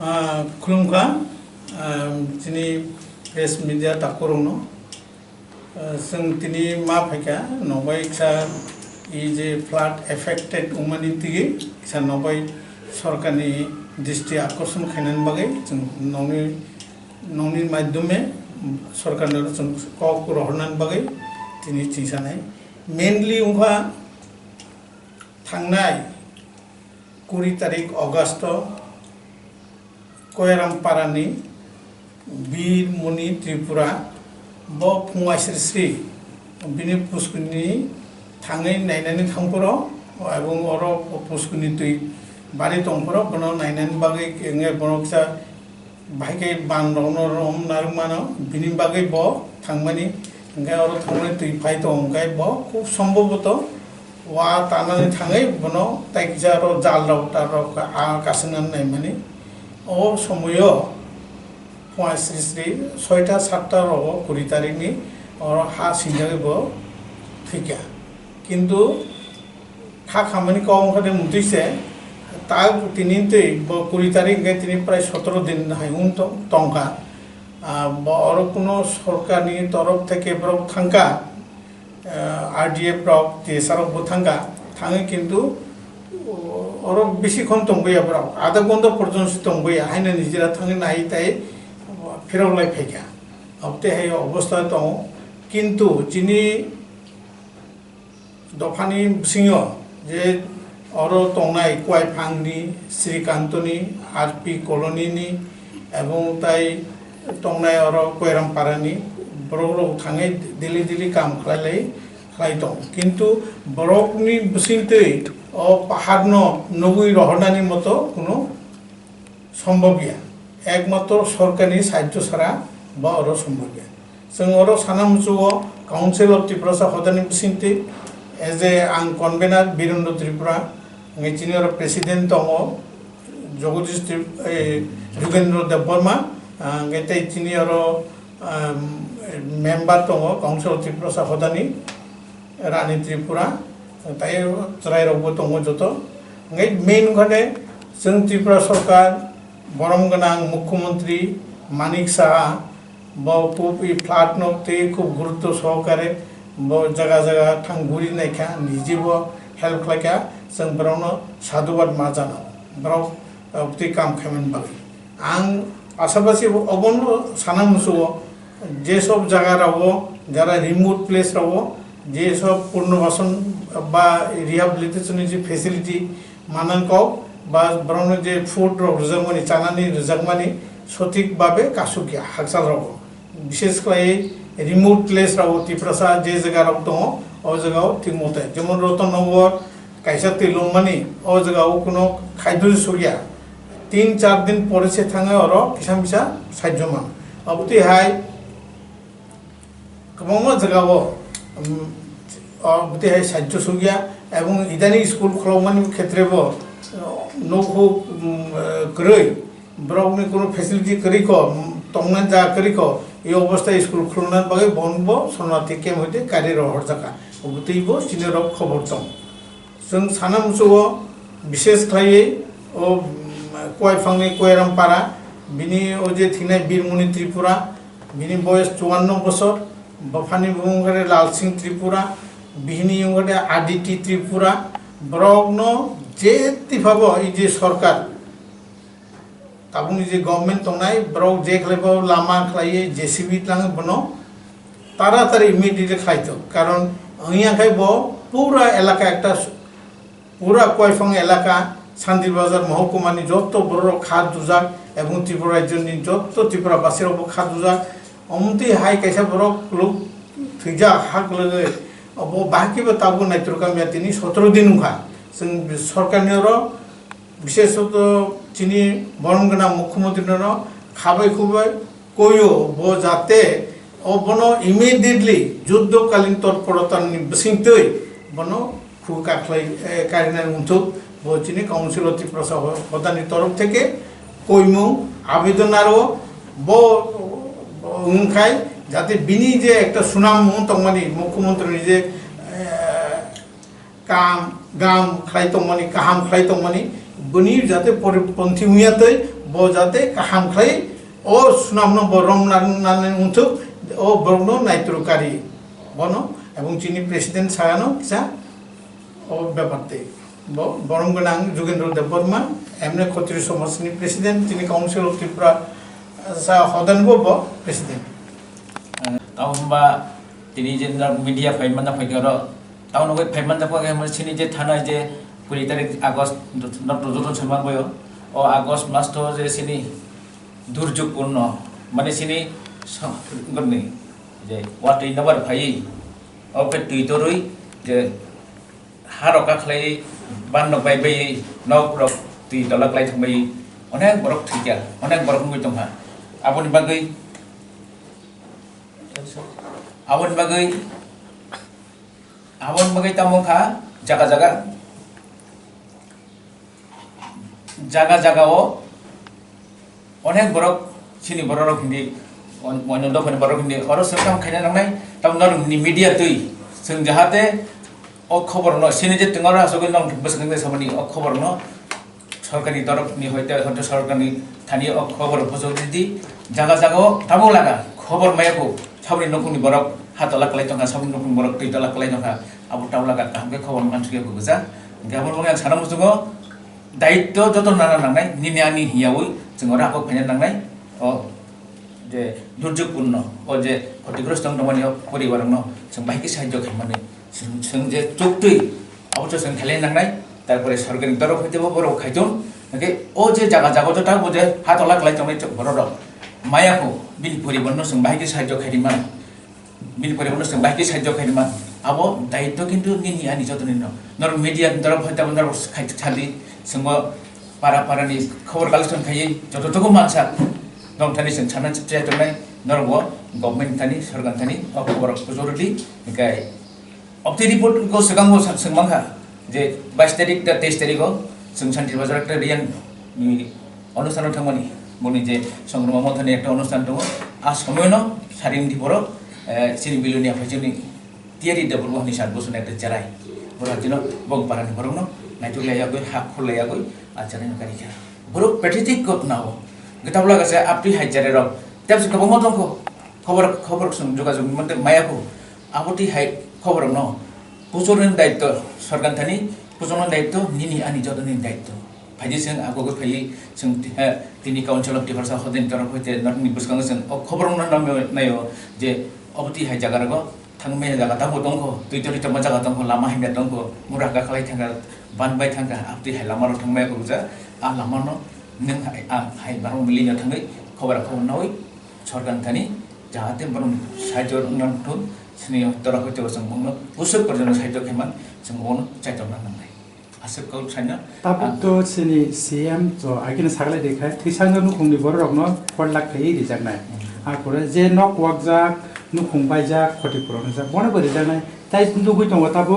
खुलुमखा दिनै press media ताकरनो जों दिनै मा फैका नबाय सा जे फ्लाड एफेक्टेड उमानि तिगि सा नबाय सरकारनि दृष्टि आकर्षण खायनान बागै जों नौनि माध्यमे सरकारनो जों कक रहरनान बागै दिनै थिसानाय मेनलि उहा थांनाय 20 तारिख अगस्त कोयरामपारानि वीर मुनि त्रिपुरा ब फुंगाश्री बिनि पुष्कुनि थाङै नायनानै थांफोराव एबं अर पुष्कुनि तुइ बारि दंफोराव बनो नायनानै बागै एंगे बनकसा भाइके बानदनो रम नारमानो बिनि बागै ब थांमानि एंगे अर थांनाय तुइ फाइ दं एंगे ब खूब सम्भवत वा तानानै थाङै बनो ताइकजा र जालराव ताराव कासनान नायमानि ओ समय फुंगाश्री 6टा 7टा रब 20 तारिखनि और हा सिंजागैबो फैका किन्तु हा खामानि कम खादे मुतिसे ता तिनिते 20 तारिख गे तिनि प्राय 17 दिन हायउन टंका और कोनो सरकारनि तरफ থেকে ब्रक थांका आरडीएफ ब्रक तेसारक बो थांका थाङै किन्तु और बेसि खन तंबैया ब्राव आधा घंटा पर्यन्त तंबैया हायना निजिरा थाङै नायै ताय फिरावलाय फैका अबते है अवस्था दं किन्तु जिनि दफानि सिङाव जे और तंनाय कयफांनि श्रीकान्तनि आरपी कलनीनि एवं ताय तंनाय और कोयरामपारानि ब्रक थाङै दिल्ली काम खालाय दं किन्तु ब्रकनि बसिंतै ओ पाहाड़नो नबुई रहरनानि मतो कोनो सम्भवया एकमात्र सरकारनि साहाय्य छाड़ा बा और सम्भवया जों और सानामचुओ काउन्सिल अफ त्रिपुरा हदानि बसिंतै एज ए आं कन्वेनार वीरेन्द्र त्रिपुरा चिनि और प्रेसिडेंट दङ जगदीश युगेन्द्र देवबर्मा गेते चिनि और मेम्बार दङ काउन्सिल अफ त्रिपुरा हदानि रानी त्रिपुरा ताई रायरावबो दङ जत मेन ओंखायनो जों त्रिपुरा सरकार बरम गोनां मुख्यमंत्री मानिक साहा खूब फ्लाड नते खूब गुरुत्व सहकारे जगह जगह थांगुरी नायखा निजेबो हेल्प खालायखा जों ब्रावनो साधुबाद मा जानो ब्राव उक्ति काम खायमोन बागै आं आसाबासि अबन साना मुसुओ जे सब जगह रावो जरा रिमोट प्लेस रावो जे सब पुनर्वासन बा रिहेबिलिटेशन जे फेसिलिटी मानांगौ बा ब्रावनो जे फुड रजागमानि चानानि रजागमानि सठिक भावे कासुकिया हाकसाल रावो विशेष खालाय रिमोट प्लेस रावो त्रिपुरा जे जगह राव दङ ओ जगह ठीक मते जेमन रतनगर कायसा तिलुमानि ओ जगह कोनो खाद्य सुरिया 3-4 दिन परे से थाङो और किसान फिसा सायजमान अबति हाय गोबां जगह अबति हाय सायज सुगिया एवं इदानी स्कुल खलमानि क्षेत्रेबो नखौ गरै ब्रावनि कोनो फेसिलिटी करिखो तंना जा करिखो ए अवस्था स्कुल खुलना बागै बनबो सनाति केम होते कार्य रहर जाका अबतिबो सिनियर खबर दं जों सानामसुओ विशेष खायै ओ कयफांनि कोयरामपारा बिनि ओजे थिनाय वीरमुनि त्रिपुरा बिनि बयस 54 बছर बफानि बुंगरे लाल सिंह त्रिपुरा बिनि उंगरे आदिति त्रिपुरा ब्रकनो जे तिफाबो इ जे सरकार ताबुनि जे गवर्नमेंट तंनाय ब्रक जे खलायबो लामा खलायै जेसीबी लाङो बनो तारातारि इमिडिएटली खायतो कारण अइयाखाय बो पूरा एलाका एकटा पूरा कयफां एलाका शांति बाजार महकुमानि जत्त बड़ खाद दुजाक एवं त्रिपुरा राज्यनि जत्त त्रिपुरा बासिरावबो खाद दुजाक अमति हाय कैसा बरक लोक थैजा हाक लगे अब बाकिबो ताबो नायत्रकामिया तिनि 17 दिन उखा जों सरकारनि र विशेषत चिनि बरमगना मुख्यमंत्री खाबाय खुबाय कयो बो जाते ओ बनो इमिडिएटली युद्धकालीन तत्परतानि बसिंतै बनो खुका खलाय कारिना उन्थु बो चिनि काउन्सिल अफ त्रिपुरा हदानि तरफ থেকে কইमु आवेदन आरो बो उनखाय जाते बिनी जे एकटा सुनाम तंमानि मुख्यमंत्री जे काम गाम खालाय तंमानि काहाम खालाय तंमानि बनी जाते परिपन्थी हुयातै bo jate kaham khlai o sunamno borong nan untuk o borno naitrukari bono এবং চিনি প্রেসিডেন্ট ছাড়ানো যা ও ব্যাপারতে বরং গোনাং যোগেন্দ্র দেববর্মা এমনি ক্ষত্রিয় সমাজনী প্রেসিডেন্ট তিনি কাউন্সিল অফ ত্রিপুরা হদানবো প্রেসিডেন্ট তাহবা তিনি যে মিডিয়া ফাইমান না ফাইগার তাও নগে ফাইমান না পাগে সিনি যে থানায় যে 20 তারিখ আগস্ট নটজন সমান বয় ও আগস্ট মাস তো যে সিনি দুর্যোগপূর্ণ মানে সিনি গনি যে ওয়াট ইন নাম্বার ফাই ও পে টুইটরই যে হারকা খাই বান্ন বাই বাই নক রক তুই দলাক লাই থাকবাই অনেক বরক থিকা অনেক বরক মুই তংহা আবনি বাগৈ তামখা জায়গা অনেক বরক সিনি বরক হিন্দি অন্য দফানি বরক হিন্দি অর সরকার খাইনা নাংনাই তাম নরনি মিডিয়া তুই जों जाहाथे अ खबर न सिनि जे तंगार आसगै नं बसगै सामनि अ खबर न सरकारनि तरफनि हयतो सरकारनि थानि अ खबर फसौदि जागा जागा तामो लागा खबर मायाखौ सामनि नखुनि बरक हातला कलाय तंगा सामनि नखुनि बरक तैतला कलाय तंगा आबो ताव लागा कामके खबर मानसिके गोजा गाबन मङा साना मुसुगो दायित्व जत नाना नांनाय निनियानि हियावै जों राखौ फायना नांनाय अ যে দুর্যোগপূর্ণ ও যে ক্ষতিগ্রস্ত দমনীয় পরিবার जों बाहायके साहाय्य खालामनानै जों जे चुक्ति अबस्थ जों खेलाय नांनाय तारपरे सरकारनि तरफ हयतो बर' खायजों नाকি ও যে জায়গা জায়গাটা বুঝে হাতলা কলাই তंगै बर' मायाखौ बिनि परिबरनो जों बाहायके साहाय्य खायदिमान बिनि परिबरनो जों बाहायके साहाय्य खायदिमान आबो दायित्व किन्तु निनि आनि जतनि नर मिडिया तरफ हयतो नर खायथ थालि जोंबो पारा-पारानि खबर कालेक्शन खायै जतटुकु मानसा दं थानि जों सानना चिप्राय दंनाय नरगो गभर्नमेंट थानि सरकार थानि खबर जरुरी गाय अब ती रिपोर्ट को सिगांगो सोंमांखा जे 22 तारिख 23 तारिखो जों शान्ति बाजार একটা রিয়ান অনুষ্ঠান थांमानि मनि जे संग्राम मथानि একটা অনুষ্ঠাन दङ आ समयनो सारिंदि बर सिनि बिलुनिया फाइजोनि तियारि देबरबहनि सात बसुन একটা जाराय बरदिनो बग बारानि बरनो नाइटुलायागै हा खलायागै आचारनि गारिखा बर पेथेटिक घटनाव गतावला गासे आपति हाइजारे रक त्याबसे गोबां दंखौ खबर जों जोगाजोग मोनदों मायाखौ आबति हाइ खबर न पुजरनि दायित्व सरकार थानि पुजरनि दायित्व निनि आनि जदनि दायित्व फाइदि जों आगोगो फाइ जों तिनि काउन्सिल अफ डिफेन्स हदेन तरफ हयते नरनि बुसखाङो जों खबर नायो जे अबति हाइ जागारगो थांमे जागा दाबो दंखौ दैतरि तमा जागा दंखौ लामा हाइना दंखौ मुरागा खालाय थांगा बानबाय थांगा आपति हाइ लामारो थांमायाखौ जा आ लामानो नों हाइ बारो मिलिनो थाङै खबर नावै सरकार थानि जाहाथे बरं साहित्य नन्थु सिनि तरफ हयतो जों बुंनो उसुक पर्यन्त साहित्य खेमान जों बुंनो चाइतोना नांनाय आसुकौ साइना ताबुतो सिनि सीएम जो आगिन सागलाय देखाय थैसांनो नुखुंनि बररकनो 4 लाख थायै रिजानाय आखरे जे नक वाकजा नुखुंबाय जा खटिपुरनो जा बने बोरै जानाय ताइ दुगै दङ ताबु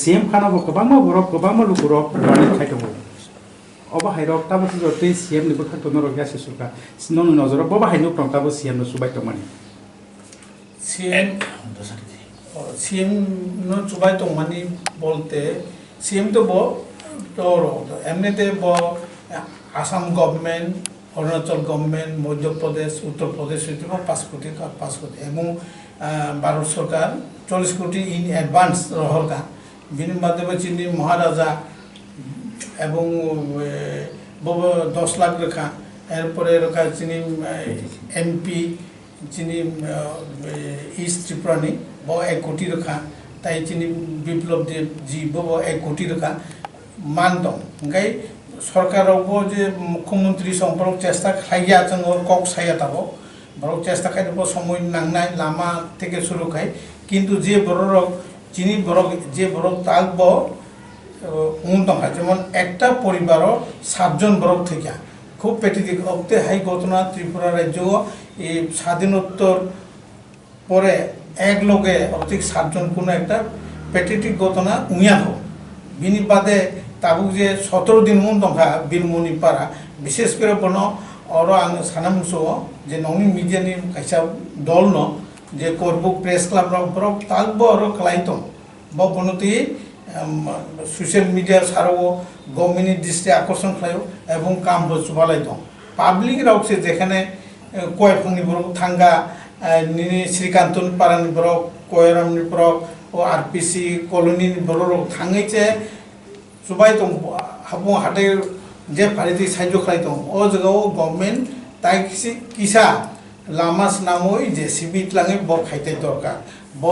सीएम खानाबो गोबां लुकुरक बानि खायदों अब हाइरक ताबो जतै सीएम नि बखा तनो रगया सेसुका सिननो नजर बबा हाइनो प्रंताबो सीएम नो सुबाय तमानि सीएम नो सुबाय तमानि बोलते सीएम तो बो तोरो एमनेते बो आसाम गवर्नमेंट अरुणाचल गवर्नमेंट मध्य प्रदेश उत्तर प्रदेश हयतो 5 कोटी এবং भारत सरकार 40 कोटी इन एडवांस रहलका बिनि माध्यमे चिनि महाराजा এবং 10 লাখ রেখা এরপরে রেখা চিনি এমপি চিনি ইস্ট ত্রিপুরানি 1 কোটি রেখা তাই চিনি বিপ্লব দেব জি 1 কোটি রেখা মান দं ओंखाय सरकारावबो जे मुख्यमंत्री सम्पर्क चेष्टा खाइया जों কক साया ताबो बरक चेष्टा खाइदो समय नांनाय लामा থেকে শুরু খাই কিন্তু যে বড়রক চিনি বড় যে বড় তাকবো উন্নতংখা যেমন একটা পরিবারও 7 জন বরক থেকে খুব পেটিদিক অবতে হাই ঘটনা ত্রিপুরা রাজ্য এই স্বাধীনোত্তর পরে এক লগে অবতিক 7 জন কোনো একটা পেটিটিক ঘটনা উইয়া হোক বিনি বাদে তাবুক যে 17 দিন উন্নতংখা বীরমণি পাড়া বিশেষ করে বন অর আং সানামুসো যে নংনি মিডিয়ানি কাইসা দল ন যে করবুক প্রেস ক্লাব রক তাকবো আর ক্লাইতম বনতি सोशल मीडिया सारो गवर्नमेंट दृष्टि आकर्षण खायो एवं काम चुबालाय दं পাবলিক রাখছে যেখানে কয় ফাংনি বরক থাঙ্গা শ্রীকান্ত পারানি বরক কয়রামনি বরক ও আরপিসি কলোনি বরক থাঙैছে সবাই তো হাবো হাটে যে ফারিতে সাহায্য খাই দं ও জায়গাও গভর্নমেন্ট তাই কিসা লামা নামই জেসিবি লাঙে ব খাইতে দরকার ব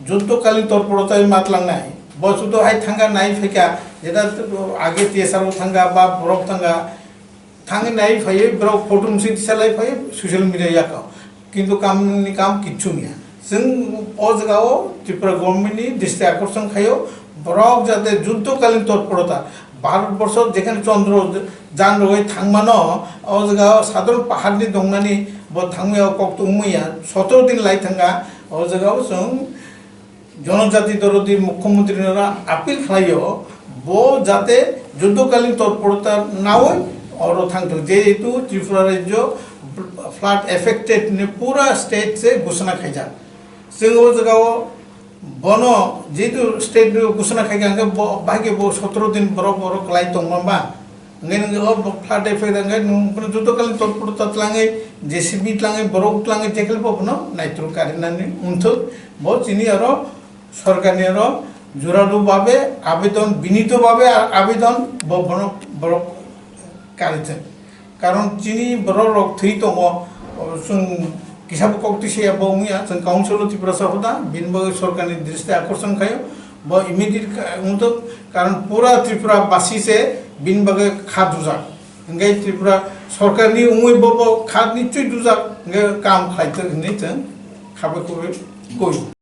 যুদ্ধকালীন তৎপরতায় মাতলাंनाय ব শুধু হাই থাঙ্গা নাই ফেকা যেটা আগে টিএসআর থাঙ্গা বা বরক থাঙ্গা থাঙ্গে নাই ফাইয়ে বরক ফটো মুসি দিছালাই ফাইয়ে সোশ্যাল মিডিয়া কিন্তু কামनि কাম কিচ্ছু নিয়া जों ও জায়গাও ত্রিপুরা গভর্নমেন্টনি দৃষ্টি আকর্ষণ খাইও বরক যাতে যুদ্ধকালীন তৎপরতা ভারতবর্ষ যেখানে চন্দ্র যান রয়ে থাंगमानो ও জায়গা সাধারণ পাহাড়নি দंनानि ब थांनायाव कक्त उमैया 17 दिन लाई थांगा ও জায়গাও जों জনজাতি দরদি মুখ্যমন্ত্রীরা আপিল খাইও ব যাতে যুদ্ধকালীন তৎপরতা নাও और थांगतो जेहेतु त्रिपुरा राज्य फ्लाड एफेक्टेड ने पूरा स्टेट से घोषणा खाइजा जों ओ जायगायाव बनो जेहेतु स्टेट घोषणा खाइगा बाहागे 17 दिन बरक बरक लाई दंबा फ्लाड एफेक्ट যুদ্ধকালীন তৎপরতা লাঙে জেসিবি লাঙে বরক লাঙে যেখানে পাবো নাইট্রো কারিনানি উন্থক ব চিনি আর সরকারি আর জোরালোভাবে আবেদন বিনীতভাবে আবেদন বরক কারিছে কারণ চিনি বরক থৈ দङ जों किसाब कक्तिसे बौमिया जों काउन्सिल त्रिपुरा सभा बिनबो सरकारनि दृष्टि आकर्षण खायो ब इमिडिएट उन्थक कारण पूरा त्रिपुरा बासी से बिनबगे खा दुजा इंगे त्रिपुरा सरकारनि उमै बबो खा निश्चय दुजा इंगे काम खाइते नै जों खाबे कय